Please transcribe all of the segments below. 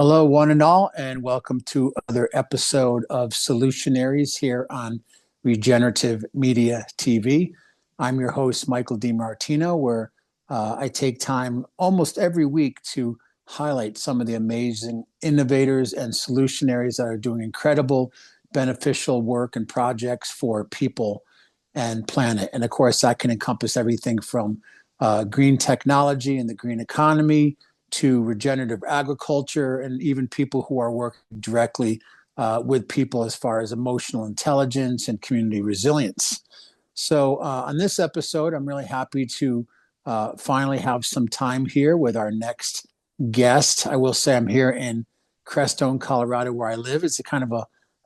Hello, one and all, and welcome to another episode of Solutionaries here on Regenerative Media TV. I'm your host, Michael DiMartino, where I take time almost every week to highlight some of the amazing innovators and solutionaries that are doing incredible, beneficial work and projects for people and planet. And of course, that can encompass everything from green technology and the green economy to regenerative agriculture, and even people who are working directly with people as far as emotional intelligence and community resilience. So, on this episode, I'm really happy to finally have some time here with our next guest. I will say I'm here in Crestone, Colorado, where I live. It's a kind of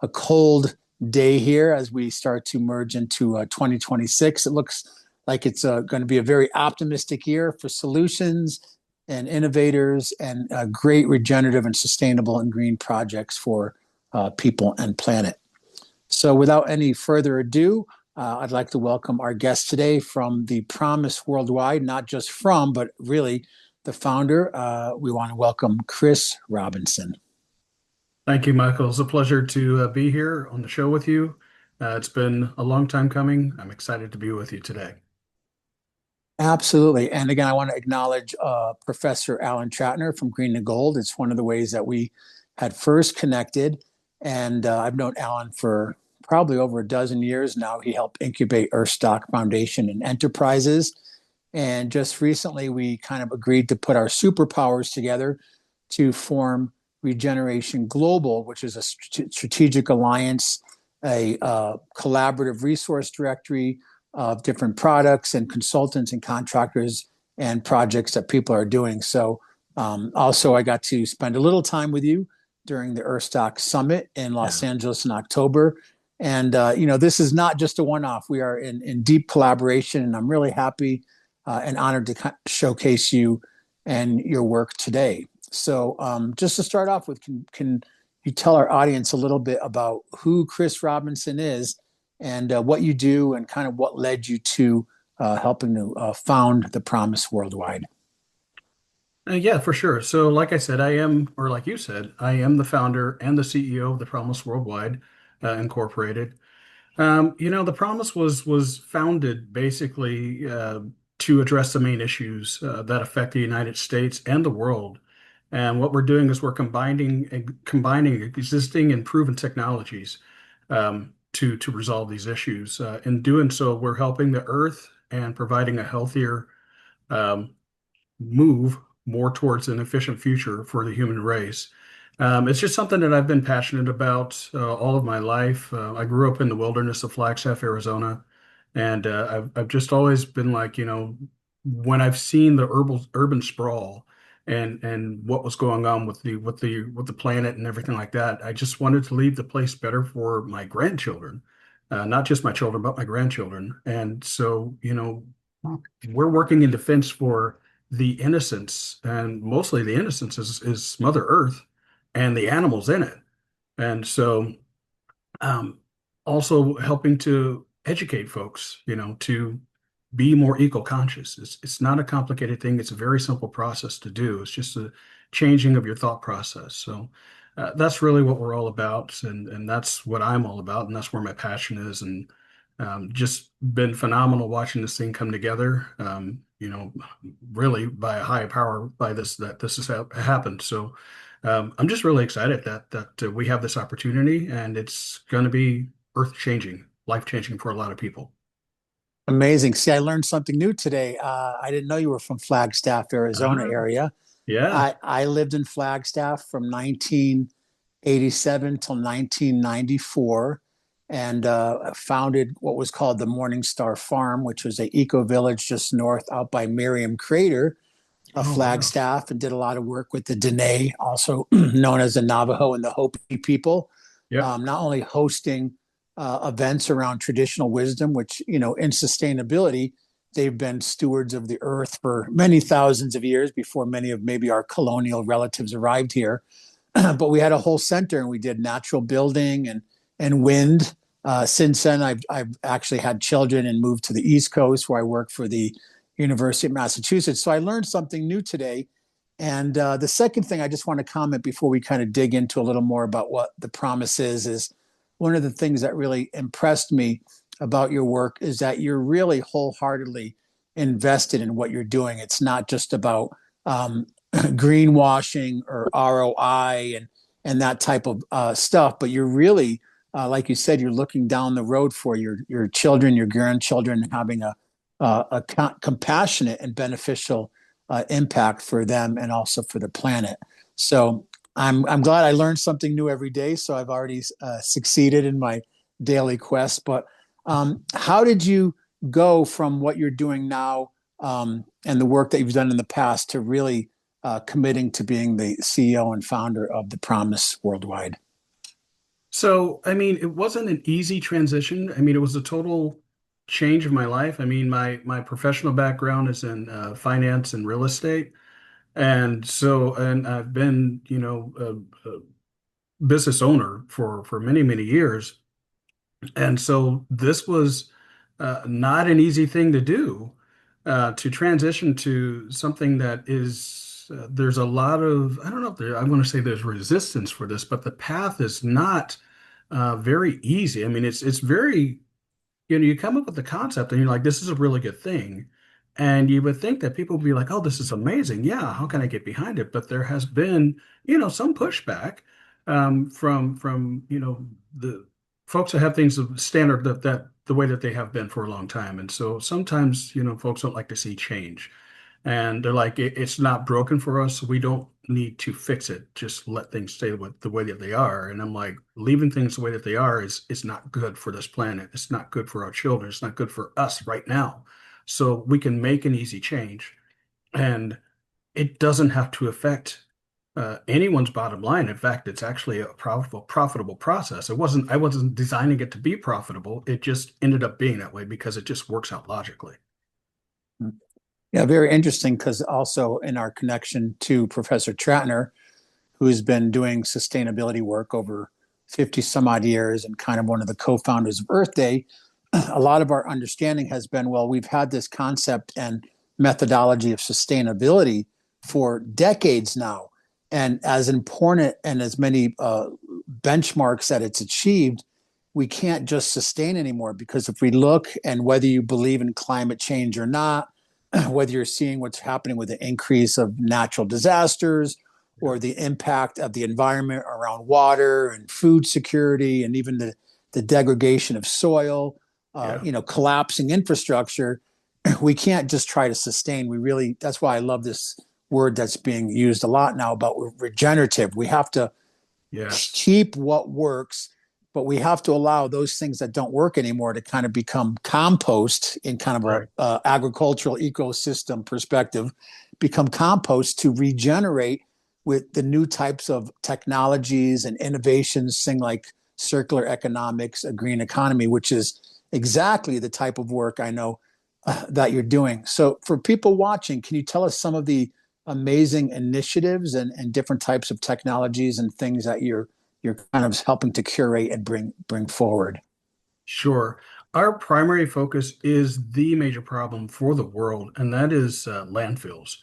a cold day here as we start to merge into 2026. It looks like it's going to be a very optimistic year for solutions and innovators and great regenerative and sustainable and green projects for people and planet. So without any further ado, I'd like to welcome our guest today from the Promise Worldwide, not just from, but really the founder. We want to welcome Chris Robinson. Thank you, Michael. It's a pleasure to be here on the show with you. It's been a long time coming. I'm excited to be with you today. Absolutely. And again, I want to acknowledge Professor Alan Chatner from Green to Gold. It's one of the ways that we had first connected. And I've known Alan for probably over a dozen years now. He helped incubate Earthstock Foundation and Enterprises. And just recently, we kind of agreed to put our superpowers together to form Regeneration Global, which is a strategic alliance, a collaborative resource directory of different products and consultants and contractors and projects that people are doing. So also I got to spend a little time with you during the Earthstock Summit in Los Angeles in October. And, this is not just a one-off. We are in deep collaboration, and I'm really happy and honored to showcase you and your work today. So just to start off with, can you tell our audience a little bit about who Chris Robinson is and what you do and kind of what led you to helping to found the Promise Worldwide? Yeah, for sure. So, like I said, or like you said, I am the founder and the CEO of the Promise Worldwide Incorporated. The Promise was founded basically to address the main issues that affect the United States and the world. And what we're doing is we're combining existing and proven technologies to resolve these issues. In doing so, we're helping the Earth and providing a healthier um, move more towards an efficient future for the human race. It's just something that I've been passionate about all of my life. I grew up in the wilderness of Flagstaff, Arizona, and I've just always been like, when I've seen the urban sprawl and what was going on with the planet and everything like that, I just wanted to leave the place better for my grandchildren, not just my children, but my grandchildren. And so, we're working in defense for the innocence, and mostly the innocence is Mother Earth and the animals in it. And so, um, also helping to educate folks, to be more eco-conscious. It's not a complicated thing. It's a very simple process to do. It's just a changing of your thought process. So that's really what we're all about, and that's what I'm all about, and that's where my passion is. And just been phenomenal watching this thing come together. Really by a high power by this has happened. So I'm just really excited that we have this opportunity, and it's going to be earth changing, life changing for a lot of people. Amazing. See, I learned something new today. I didn't know you were from Flagstaff, Arizona Ah, area. yeah. I lived in Flagstaff from 1987 till 1994 and founded what was called the Morning Star Farm, which was a eco village just north out by Miriam Crater of Oh, wow. Flagstaff, and did a lot of work with the Dene, also known as the Navajo and the Hopi people, Yep. not only hosting events around traditional wisdom, which, in sustainability, they've been stewards of the earth for many thousands of years before many of maybe our colonial relatives arrived here. But we had a whole center and we did natural building and wind. Since then, I've actually had children and moved to the East Coast where I work for the University of Massachusetts. So I learned something new today And the second thing I just want to comment before we kind of dig into a little more about what the promise is one of the things that really impressed me about your work is that you're really wholeheartedly invested in what you're doing. It's not just about greenwashing or ROI and that type of stuff, but you're really, like you said, you're looking down the road for your children, your grandchildren, having a compassionate and beneficial impact for them and also for the planet. So I'm glad I learned something new every day. So I've already succeeded in my daily quest. But how did you go from what you're doing now and the work that you've done in the past to really committing to being the CEO and founder of The Promise Worldwide? So, I mean, it wasn't an easy transition. I mean, it was a total change of my life. I mean, my professional background is in finance and real estate. And I've been, a business owner for many, many years. And so this was not an easy thing to do, to transition to something that is, there's a lot of, I don't know if there, I want to say there's resistance for this, but the path is not very easy. I mean, it's very, you come up with the concept and you're like, this is a really good thing. And you would think that people would be like, oh, this is amazing. Yeah, how can I get behind it? But there has been, some pushback from, the folks that have things of standard that the way that they have been for a long time. And so sometimes, folks don't like to see change. And they're like, it's not broken for us. We don't need to fix it. Just let things stay with the way that they are. And I'm like, leaving things the way that they are is not good for this planet. It's not good for our children. It's not good for us right now. So we can make an easy change, and it doesn't have to affect anyone's bottom line. In fact, it's actually a profitable process. I wasn't designing it to be profitable. It just ended up being that way because it just works out logically. Yeah, very interesting because also in our connection to Professor Tratner, who's been doing sustainability work over 50 some odd years and kind of one of the co-founders of Earth Day, a lot of our understanding has been, well, we've had this concept and methodology of sustainability for decades now. And as important and as many benchmarks that it's achieved, we can't just sustain anymore because if we look and whether you believe in climate change or not, whether you're seeing what's happening with the increase of natural disasters or the impact of the environment around water and food security and even the degradation of soil, Yeah, collapsing infrastructure, we can't just try to sustain. We really, that's why I love this word that's being used a lot now about regenerative. We have to yeah, keep what works, but we have to allow those things that don't work anymore to kind of become compost in kind of right. a agricultural ecosystem perspective, become compost to regenerate with the new types of technologies and innovations, thing like circular economics, a green economy, which is exactly the type of work I know that you're doing. So for people watching, can you tell us some of the amazing initiatives and different types of technologies and things that you're kind of helping to curate and bring forward? Sure. Our primary focus is the major problem for the world, and that is landfills.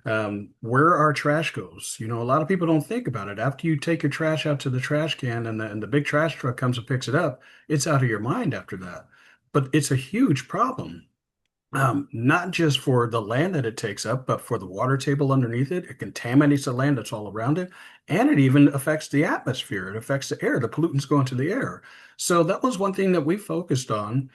Where our trash goes. A lot of people don't think about it. After you take your trash out to the trash can and the big trash truck comes and picks it up, it's out of your mind after that. But it's a huge problem, not just for the land that it takes up, but for the water table underneath it. It contaminates the land that's all around it, and it even affects the atmosphere. It affects the air. The pollutants go into the air. So that was one thing that we focused on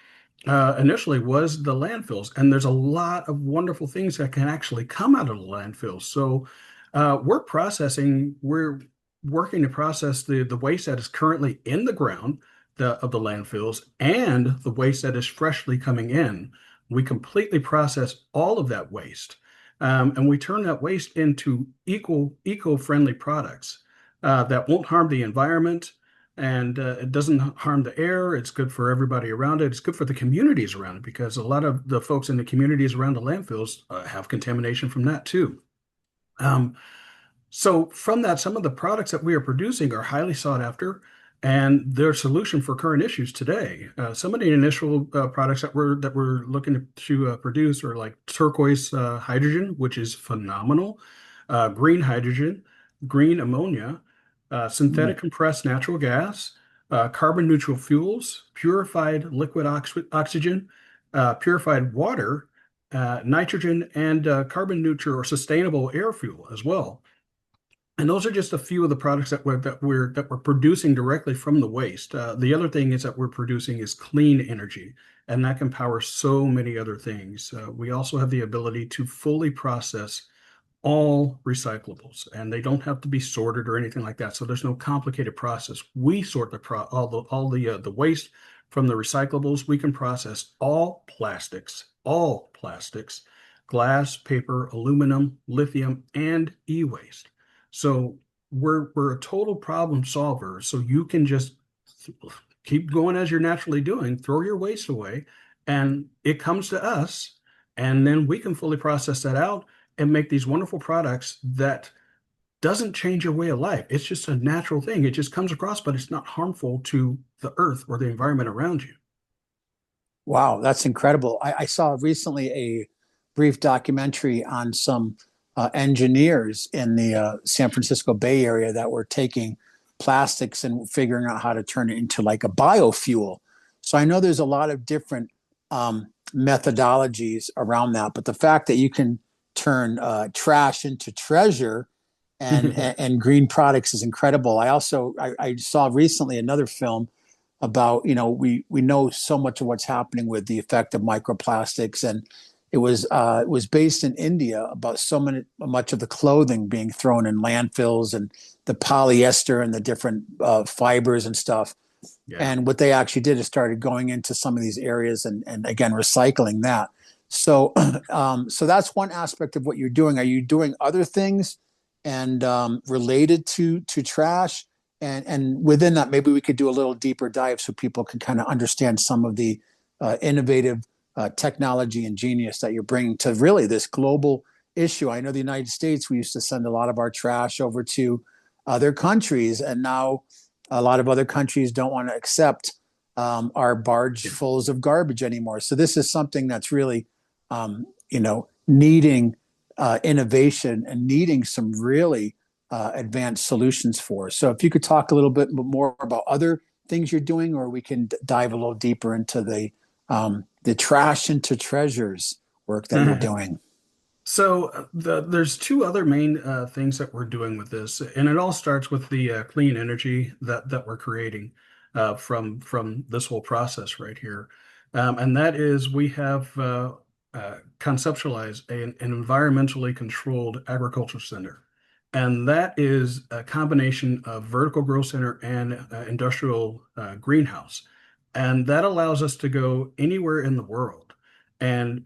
initially was the landfills, and there's a lot of wonderful things that can actually come out of the landfills. So we're working to process the waste that is currently in the ground of the landfills and the waste that is freshly coming in. We completely process all of that waste, and we turn that waste into eco-friendly products that won't harm the environment, and it doesn't harm the air. It's good for everybody around it. It's good for the communities around it because a lot of the folks in the communities around the landfills have contamination from that too. Um, so from that, some of the products that we are producing are highly sought after, and they're a solution for current issues today. Some of the initial products that we're looking to produce are like turquoise hydrogen, which is phenomenal. green hydrogen, green ammonia, synthetic Mm. compressed natural gas, carbon neutral fuels, purified liquid oxygen, purified water, nitrogen, and carbon neutral or sustainable air fuel as well. And those are just a few of the products that we're producing directly from the waste. The other thing is that we're producing is clean energy, and that can power so many other things. We also have the ability to fully process all recyclables, and they don't have to be sorted or anything like that. So there's no complicated process. We sort the waste from the recyclables. We can process all plastics, glass, paper, aluminum, lithium, and e-waste. So we're a total problem solver. So you can just keep going as you're naturally doing, throw your waste away, and it comes to us, and then we can fully process that out and make these wonderful products that doesn't change your way of life. It's just a natural thing. It just comes across, but it's not harmful to the earth or the environment around you. Wow, that's incredible. I saw recently a brief documentary on some engineers in the San Francisco Bay Area that were taking plastics and figuring out how to turn it into like a biofuel. So I know there's a lot of different methodologies around that, but the fact that you can turn trash into treasure and green products is incredible. I saw recently another film about, we know so much of what's happening with the effect of microplastics, and it was based in India about much of the clothing being thrown in landfills and the polyester and the different fibers and stuff. Yeah. And what they actually did is started going into some of these areas and again recycling that. So so that's one aspect of what you're doing. Are you doing other things and related to trash? And within that, maybe we could do a little deeper dive so people can kind of understand some of the innovative technology and genius that you're bringing to really this global issue. I know the United States, we used to send a lot of our trash over to other countries, and now a lot of other countries don't want to accept our barge Yeah. fulls of garbage anymore. So this is something that's really, needing innovation and needing some really advanced solutions for. So if you could talk a little bit more about other things you're doing, or we can dive a little deeper into the trash into treasures work that you're doing. So there's two other main things that we're doing with this, and it all starts with the clean energy that we're creating from this whole process right here, and that is we have conceptualized an environmentally controlled agriculture center, and that is a combination of vertical growth center and industrial greenhouse, and that allows us to go anywhere in the world and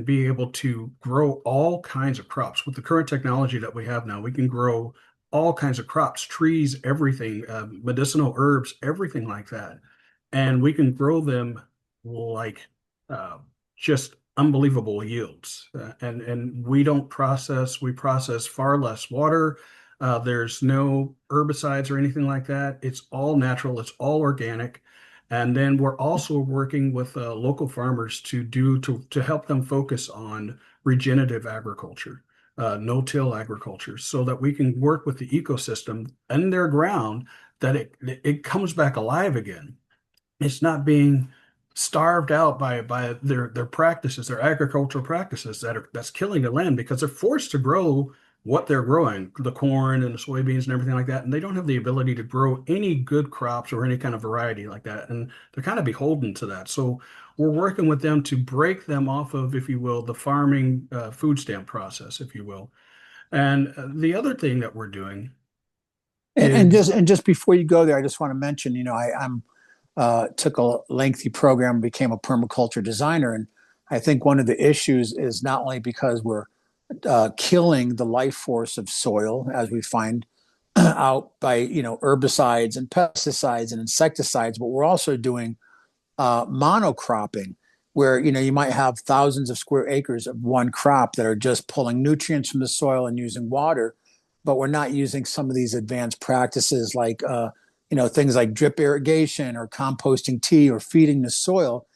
be able to grow all kinds of crops. With the current technology that we have now, we can grow all kinds of crops, trees, everything, medicinal herbs, everything like that. And we can grow them like uh, just unbelievable yields. And we don't process, we process far less water. There's no herbicides or anything like that. It's all natural, it's all organic. And then we're also working with local farmers to help them focus on regenerative agriculture, no-till agriculture, so that we can work with the ecosystem and their ground that it comes back alive again. It's not being starved out by their practices, their agricultural practices that's killing the land because they're forced to grow what they're growing, the corn and the soybeans and everything like that, and they don't have the ability to grow any good crops or any kind of variety like that, and they're kind of beholden to that. So we're working with them to break them off of, if you will, the farming food stamp process, if you will. And the other thing that we're doing is And just before you go there, I just want to mention, I'm took a lengthy program, became a permaculture designer, and I think one of the issues is not only because we're killing the life force of soil, as we find out by herbicides and pesticides and insecticides, but we're also doing monocropping, where you might have thousands of square acres of one crop that are just pulling nutrients from the soil and using water, but we're not using some of these advanced practices like things like drip irrigation or composting tea or feeding the soil.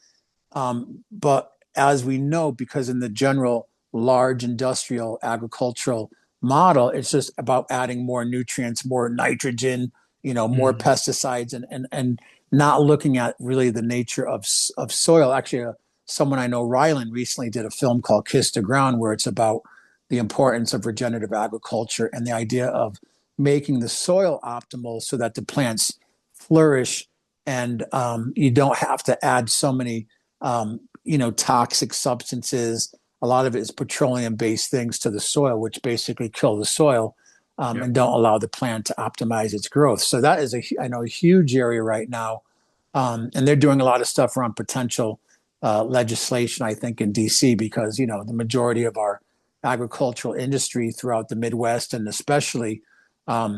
But as we know, because in the general large industrial agricultural model. It's just about adding more nutrients, more nitrogen, more Mm, pesticides, and not looking at really the nature of soil. Actually, someone I know, Ryland, recently did a film called Kiss the Ground, where it's about the importance of regenerative agriculture and the idea of making the soil optimal so that the plants flourish, and you don't have to add so many toxic substances. A lot of it is petroleum based things to the soil, which basically kill the soil, yeah. and don't allow the plant to optimize its growth. So that is I know, a huge area right now, and they're doing a lot of stuff around potential legislation, I think, in DC, because the majority of our agricultural industry throughout the Midwest, and especially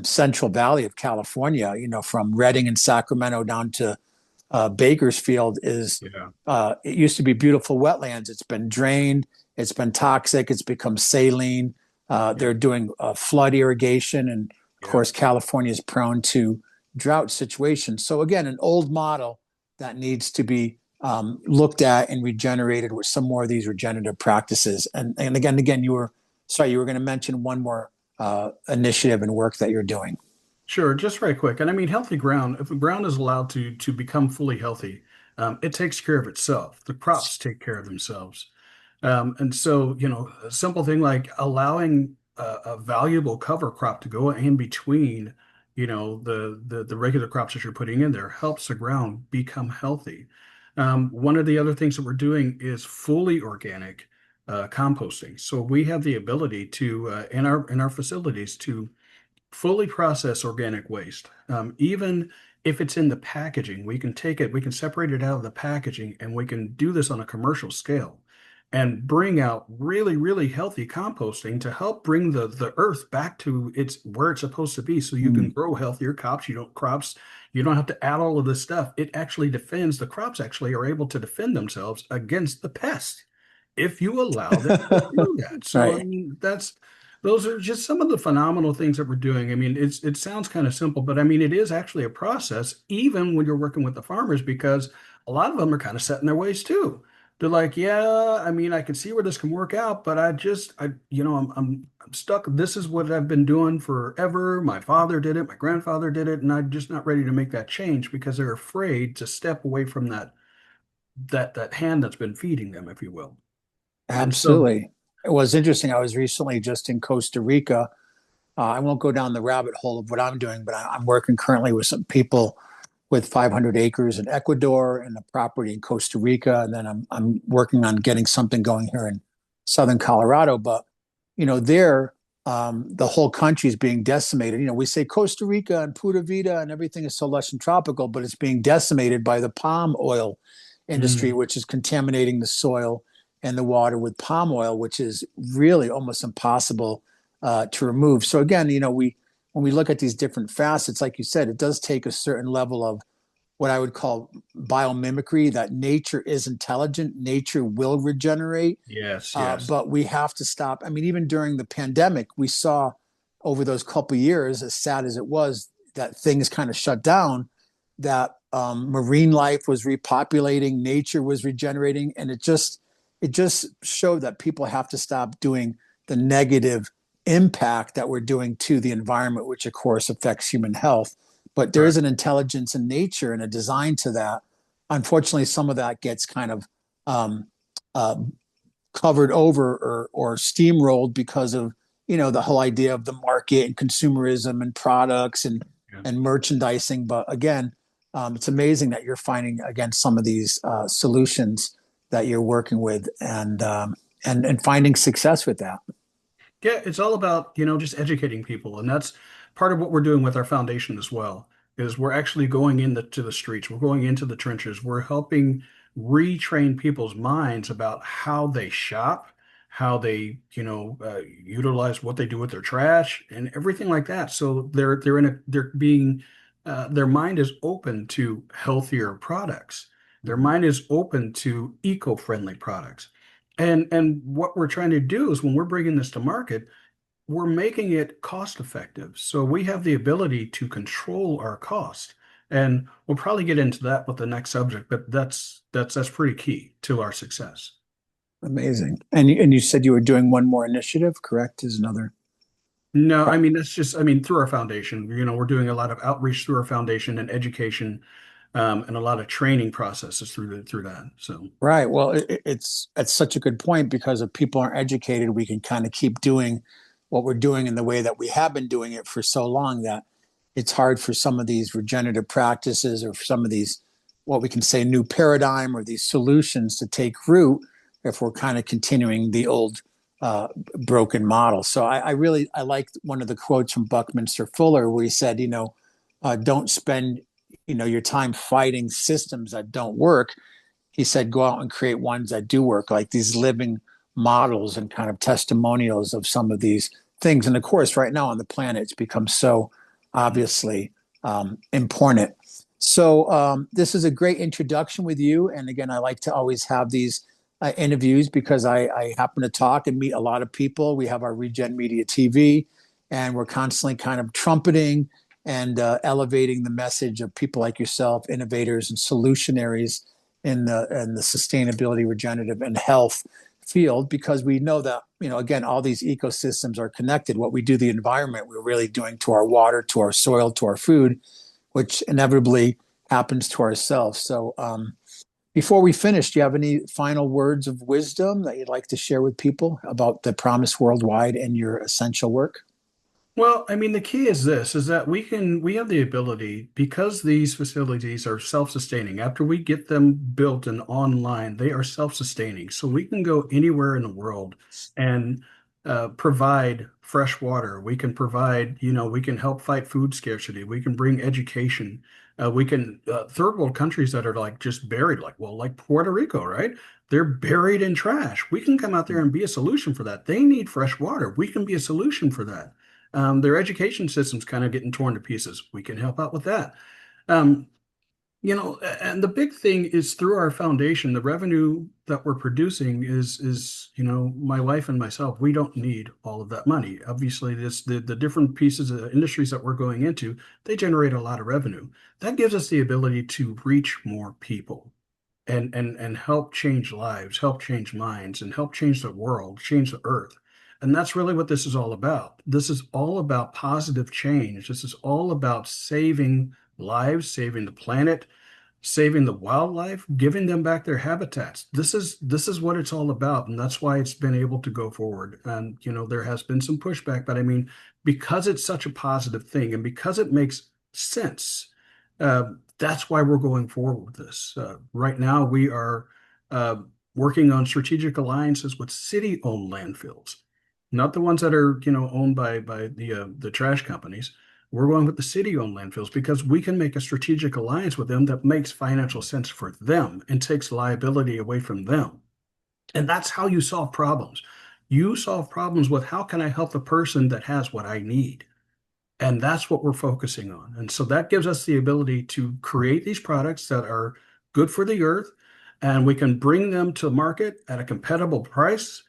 Central Valley of California, from Redding and Sacramento down to Bakersfield, is Yeah. it used to be beautiful wetlands. It's been drained. It's been toxic. It's become saline. Yeah. They're doing flood irrigation, and of Yeah. course, California is prone to drought situations. So again, an old model that needs to be looked at and regenerated with some more of these regenerative practices. And again, you were sorry, you were going to mention one more initiative and work that you're doing. Sure, just right quick. And I mean, healthy ground, if the ground is allowed to become fully healthy, it takes care of itself. The crops take care of themselves. And so, a simple thing like allowing a valuable cover crop to go in between, the regular crops that you're putting in there helps the ground become healthy. One of the other things that we're doing is fully organic composting. So we have the ability to in our facilities to fully process organic waste. Even if it's in the packaging, we can take it, we can separate it out of the packaging, and we can do this on a commercial scale and bring out really, really healthy composting to help bring the earth back to its where it's supposed to be so you can Mm. grow healthier crops. You don't have to add all of this stuff. It actually defends, the crops actually are able to defend themselves against the pest if you allow them to do that. So I Right. mean, those are just some of the phenomenal things that we're doing. I mean, it sounds kind of simple, but I mean, it is actually a process, even when you're working with the farmers, because a lot of them are kind of set in their ways too. They're like, yeah, I mean, I can see where this can work out, but I'm stuck. This is what I've been doing forever. My father did it, my grandfather did it, and I'm just not ready to make that change because they're afraid to step away from that hand that's been feeding them, if you will. And so, Absolutely. It was interesting. I was recently just in Costa Rica. I won't go down the rabbit hole of what I'm doing, but I'm working currently with some people with 500 acres in Ecuador and a property in Costa Rica, and then I'm working on getting something going here in southern Colorado. But there, the whole country is being decimated. We say Costa Rica and Pura Vida and everything is so lush and tropical, but it's being decimated by the palm oil industry, mm, which is contaminating the soil and the water with palm oil, which is really almost impossible to remove. So again, we when we look at these different facets, like you said, it does take a certain level of what I would call biomimicry, that nature is intelligent, nature will regenerate. yes, yes. But we have to stop. I mean, even during the pandemic, we saw over those couple of years, as sad as it was, that things kind of shut down, that marine life was repopulating, nature was regenerating, and it just showed that people have to stop doing the negative impact that we're doing to the environment, which of course affects human health. But there is Correct. an intelligence in nature and a design to that. Unfortunately, some of that gets kind of um, uh, covered over or steamrolled because of the whole idea of the market and consumerism and products Yeah. and merchandising. But again, it's amazing that you're finding again some of these solutions that you're working with, and finding success with that. Yeah, it's all about, just educating people. And that's part of what we're doing with our foundation as well, is we're actually going into the streets, we're going into the trenches, we're helping retrain people's minds about how they shop, how they, utilize what they do with their trash and everything like that. So their mind is open to healthier products. Their Mhm. mind is open to eco-friendly products. And what we're trying to do is when we're bringing this to market, we're making it cost effective. So we have the ability to control our cost. And we'll probably get into that with the next subject, but that's pretty key to our success. Amazing. And you said you were doing one more initiative, correct? Is another. No, I mean, that's just, I mean, through our foundation, we're doing a lot of outreach through our foundation and education, and a lot of training processes through that. So, Right. Well, it's such a good point because if people aren't educated, we can kind of keep doing what we're doing in the way that we have been doing it for so long that it's hard for some of these regenerative practices or for some of these what we can say new paradigm or these solutions to take root if we're kind of continuing the old uh, broken model. So I really I like one of the quotes from Buckminster Fuller where he said, don't spend your time fighting systems that don't work. He said, go out and create ones that do work, like these living models and kind of testimonials of some of these things. And of course, right now on the planet, it's become so obviously important. So this is a great introduction with you. And again, I like to always have these interviews because I happen to talk and meet a lot of people. We have our Regen Media TV, and we're constantly kind of trumpeting and elevating the message of people like yourself, innovators and solutionaries in the sustainability, regenerative, and health field because we know that again all these ecosystems are connected. What we do to the environment, we're really doing to our water, to our soil, to our food, which inevitably happens to ourselves. So before we finish, do you have any final words of wisdom that you'd like to share with people about the Promise Worldwide and your essential work? well, I mean, the key is this, is that we have the ability, because these facilities are self-sustaining. After we get them built and online, they are self-sustaining. So we can go anywhere in the world and provide fresh water. We can provide, we can help fight food scarcity. We can bring education. We can, third world countries that are like just buried, like Puerto Rico, right? They're buried in trash. We can come out there and be a solution for that. They need fresh water. We can be a solution for that. Their education system's kind of getting torn to pieces. We can help out with that. Um, and the big thing is through our foundation, the revenue that we're producing is, my wife and myself, we don't need all of that money. Obviously, the different pieces of industries that we're going into, they generate a lot of revenue. That gives us the ability to reach more people and help change lives, help change minds, and help change the world, change the earth. And that's really what this is all about. This is all about positive change. This is all about saving lives, saving the planet, saving the wildlife, giving them back their habitats. This is what it's all about, and that's why it's been able to go forward. And there has been some pushback, but I mean, because it's such a positive thing, and because it makes sense, that's why we're going forward with this. Right now, we are uh, working on strategic alliances with city-owned landfills, not the ones that are owned by the trash companies. We're going with the city-owned landfills because we can make a strategic alliance with them that makes financial sense for them and takes liability away from them. And that's how you solve problems. You solve problems with how can I help the person that has what I need? And that's what we're focusing on. And so that gives us the ability to create these products that are good for the earth, and we can bring them to market at a compatible price.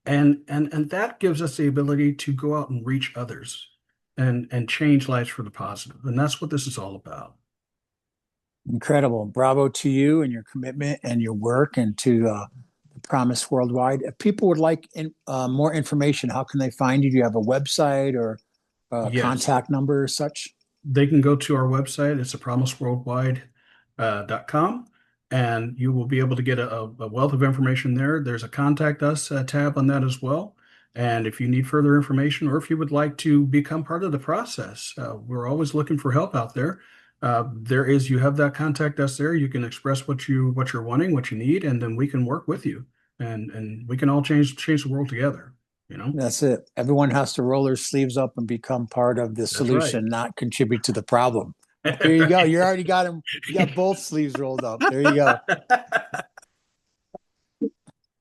And that gives us the ability to go out and reach others and change lives for the positive. And that's what this is all about. Incredible. Bravo to you and your commitment and your work and to the Promise Worldwide. If people would like more information, how can they find you? Do you have a website or a Yes. contact number or such? They can go to our website. It's a promiseworldwide.com, and you will be able to get a wealth of information there. There's a contact us tab on that as well. And if you need further information or if you would like to become part of the process, we're always looking for help out there. You have that contact us there. You can express what you're wanting, what you need, and then we can work with you, and we can all change the world together, you know? That's it. Everyone has to roll their sleeves up and become part of the That's right. solution, not contribute to the problem. There you go. You already got them. You got both sleeves rolled up. There you go.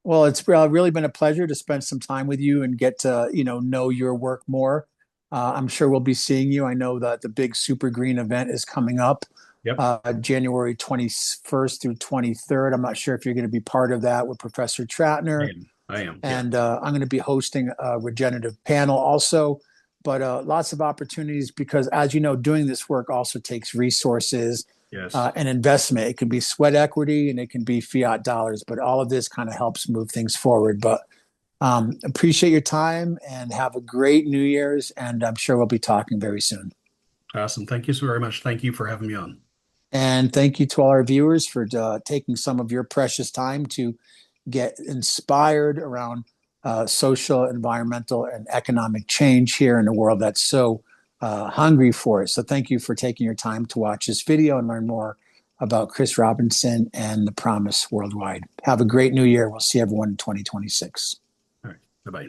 Well, it's really been a pleasure to spend some time with you and get to, know your work more. I'm sure we'll be seeing you. I know that the big Super Green event is coming up Yep. January 21st through 23rd. I'm not sure if you're going to be part of that with Professor I Tratner. am. I am. Yeah. And I'm going to be hosting a regenerative panel also. But lots of opportunities because, as you know, doing this work also takes resources Yes. and investment. It can be sweat equity and it can be fiat dollars, but all of this kind of helps move things forward. But Appreciate your time and have a great New Year's. And I'm sure we'll be talking very soon. Awesome. Thank you so very much. Thank you for having me on. And thank you to all our viewers for taking some of your precious time to get inspired around social, environmental, and economic change here in a world that's so hungry for it. So thank you for taking your time to watch this video and learn more about Chris Robinson and the Promise Worldwide. Have a great new year. We'll see everyone in 2026. All right. Bye-bye.